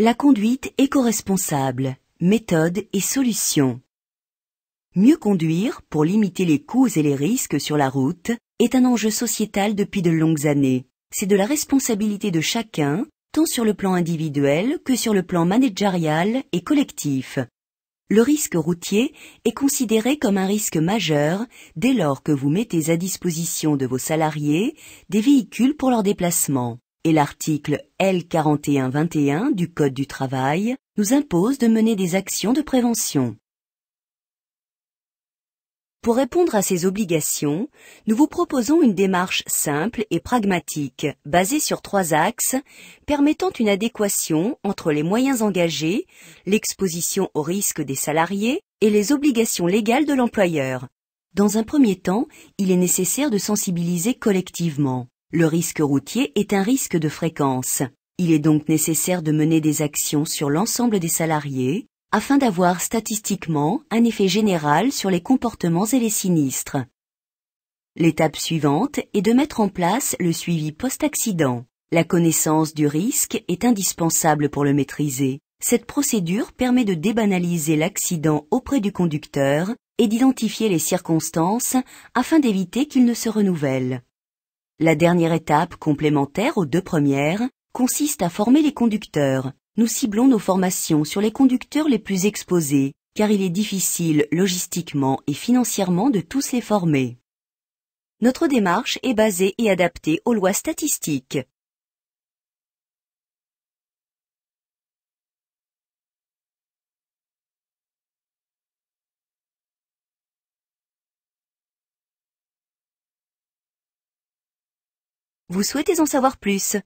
La conduite éco-responsable, méthode et solutions. Mieux conduire pour limiter les coûts et les risques sur la route est un enjeu sociétal depuis de longues années. C'est de la responsabilité de chacun, tant sur le plan individuel que sur le plan managérial et collectif. Le risque routier est considéré comme un risque majeur dès lors que vous mettez à disposition de vos salariés des véhicules pour leur déplacement. Et l'article L4121 du Code du travail nous impose de mener des actions de prévention. Pour répondre à ces obligations, nous vous proposons une démarche simple et pragmatique, basée sur 3 axes, permettant une adéquation entre les moyens engagés, l'exposition aux risques des salariés et les obligations légales de l'employeur. Dans un premier temps, il est nécessaire de sensibiliser collectivement. Le risque routier est un risque de fréquence. Il est donc nécessaire de mener des actions sur l'ensemble des salariés, afin d'avoir statistiquement un effet général sur les comportements et les sinistres. L'étape suivante est de mettre en place le suivi post-accident. La connaissance du risque est indispensable pour le maîtriser. Cette procédure permet de débanaliser l'accident auprès du conducteur et d'identifier les circonstances afin d'éviter qu'il ne se renouvelle. La dernière étape complémentaire aux 2 premières consiste à former les conducteurs. Nous ciblons nos formations sur les conducteurs les plus exposés, car il est difficile logistiquement et financièrement de tous les former. Notre démarche est basée et adaptée aux lois statistiques. Vous souhaitez en savoir plus ?